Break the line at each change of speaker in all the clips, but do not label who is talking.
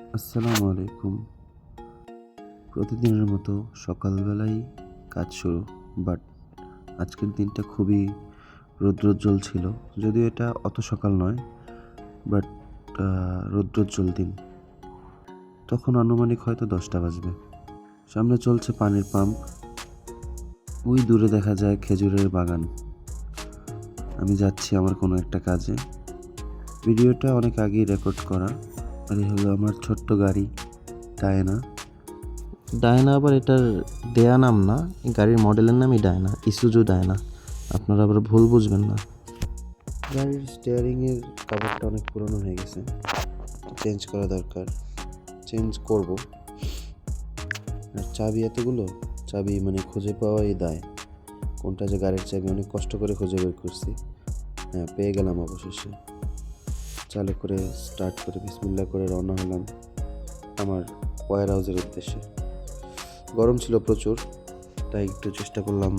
আসসালামু আলাইকুম। প্রতিদিনের মতো সকালবেলাই কাজ শুরু। বাট আজকের দিনটা খুবই রৌদ্রোজ্জ্বল ছিল। যদিও এটা অত সকাল নয়, বাট রৌদ্রোজ্জ্বল দিন। তখন আনুমানিক হয়তো 10টা বাজবে। সামনে চলছে পানির পাম্প। ওই দূরে দেখা যায় খেজুরের বাগান। আমি যাচ্ছি আমার কোনো একটা কাজে। ভিডিওটা অনেক আগেই রেকর্ড করা। আর এই হলো আমার ছোট্ট গাড়ি, ডায়না।
ডায়না আবার এটার দেয়া নাম না, এই গাড়ির মডেলের নামই ডায়না, ইসুজু ডায়না। আপনারা আবার ভুল বুঝবেন না।
গাড়ির স্টিয়ারিংয়ের কভারটা অনেক পুরনো হয়ে গেছে, চেঞ্জ করা দরকার। চেঞ্জ করব। আর চাবি এতগুলো, চাবি মানে খুঁজে পাওয়াই দায়। কোনটা যে গাড়ির চাবি অনেক কষ্ট করে খুঁজে বের করছি। হ্যাঁ, পেয়ে গেলাম অবশেষে। চালু করে স্টার্ট করে বিসমিল্লাহ করে রওনা হলাম আমার ওয়্যার হাউসের উদ্দেশ্যে। গরম ছিল প্রচুর, তাই একটু চেষ্টা করলাম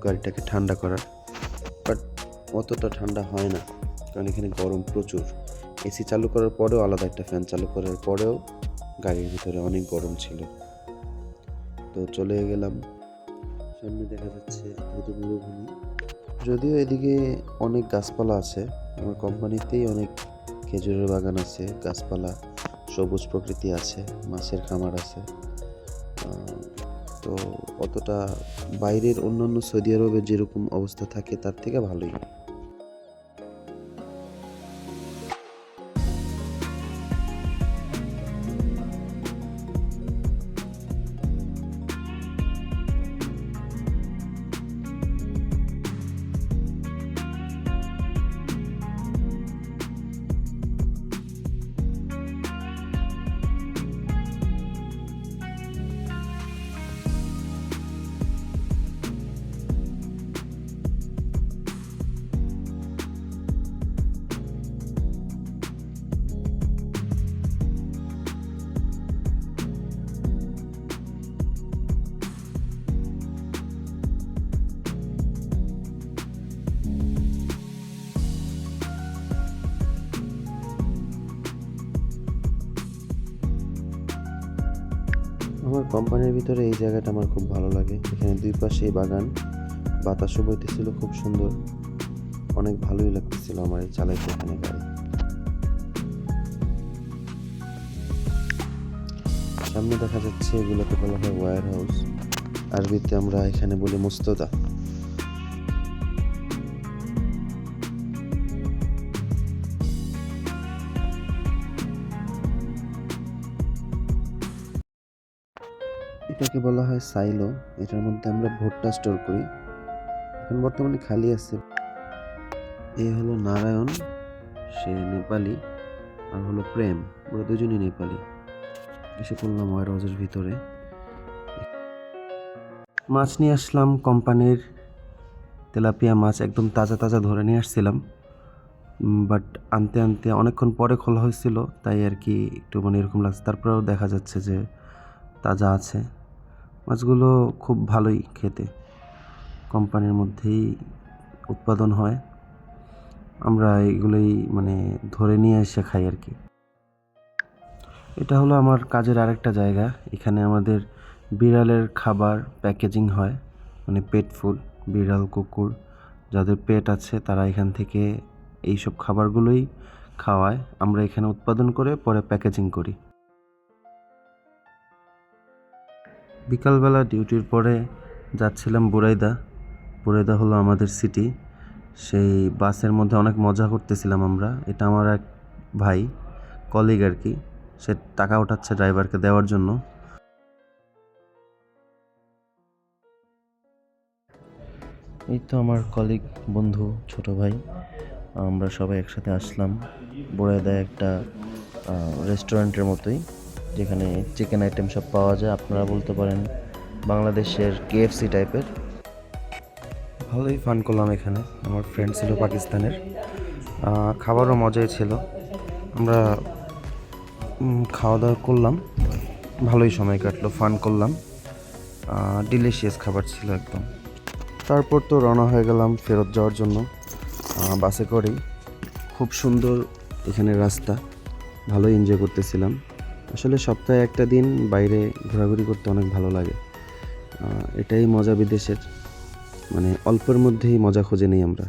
গাড়িটাকে ঠান্ডা করার। বাট অতটা ঠান্ডা হয় না, কারণ এখানে গরম প্রচুর। এসি চালু করার পরেও, আলাদা একটা ফ্যান চালু করার পরেও গাড়ির ভিতরে অনেক গরম ছিল। তো চলে গেলাম। সামনে দেখা যাচ্ছে ধুধু মরুভূমি। যদিও এদিকে অনেক গাছপালা আছে, আমার কোম্পানিতেই অনেক খেজুরের বাগান আছে, গাছপালা, সবুজ প্রকৃতি আছে, মাছের খামার আছে। তো অতটা বাইরের অন্যান্য সৌদি আরবের যেরকম অবস্থা থাকে তার থেকে ভালোই। আমার কোম্পানির ভিতরে এই জায়গাটা আমার খুব ভালো লাগে। এখানে দুই পাশেই বাগান, বাতাসও বইতেছিল খুব সুন্দর। অনেক ভালোই লাগতেছিল আমার এই চালাইতে এখানে গাড়ি। সামনে দেখা যাচ্ছে এগুলোকে বলা হয় ওয়্যার হাউস। আরবিতে আমরা এখানে বলি মুস্তদা। এটাকে বলা হয় সাইলো। এটার মধ্যে আমরা ভুট্টা স্টোর করি। এখন বর্তমানে খালি আছে। এ হলো নারায়ণ, সে নেপালি। আর হলো প্রেম, ওরা দুজনই নেপালি। এসে পড়লাম ওয়্যার হাউসের ভিতরে। মাছ নিয়ে আসলাম কোম্পানির, তেলাপিয়া মাছ একদম তাজা তাজা ধরে নিয়ে আসছিলাম। বাট আনতে আনতে অনেকক্ষণ পরে খোলা হয়েছিল, তাই আর কি একটু মানে এরকম লাগছে। তারপরেও দেখা যাচ্ছে যে তাজা আছে। মাছগুলো খুব ভালোই খেতে, কোম্পানির মধ্যেই উৎপাদন হয়। আমরা এগুলোই মানে ধরে নিয়ে এসে খাই আর কি। এটা হলো আমার কাজের আরেকটা জায়গা। এখানে আমাদের বিড়ালের খাবার প্যাকেজিং হয়, মানে পেট ফুড। বিড়াল, কুকুর যাদের পেট আছে তারা এখান থেকে এইসব খাবারগুলোই খাওয়ায়। আমরা এখানে উৎপাদন করে পরে প্যাকেজিং করি। বিকালবেলা ডিউটির পরে যাচ্ছিলাম বুরাইদা। বুরাইদা হলো আমাদের সিটি। সেই বাসের মধ্যে অনেক মজা করতেছিলাম আমরা। এটা আমার এক ভাই, কলিগ আর কি। সে টাকা ওঠাচ্ছে ড্রাইভারকে দেওয়ার জন্য। এই তো আমার কলিগ, বন্ধু, ছোট ভাই। আমরা সবাই একসাথে আসলাম বুরাইদায় একটা রেস্টুরেন্টের মতোই, যেখানে চিকেন আইটেম সব পাওয়া যায়। আপনারা বলতে পারেন বাংলাদেশের কেএফসি টাইপের। ভালোই ফান করলাম এখানে। আমার ফ্রেন্ড ছিল পাকিস্তানের। খাবারও মজাই ছিল। আমরা খাওয়া দাওয়া করলাম, ভালোই সময় কাটলো, ফান করলাম। ডিলিশিয়াস খাবার ছিল একদম। তারপর তো রওনা হয়ে গেলাম ফেরত যাওয়ার জন্য বাসে করেই। খুব সুন্দর এখানে রাস্তা, ভালোই এনজয় করতেছিলাম।
আসলে সপ্তাহে একটা দিন বাইরে ঘোরাঘুরি করতে অনেক ভালো লাগে। এটাই মজা বিদেশের, মানে অল্পের মধ্যেই মজা খুঁজে নিই আমরা।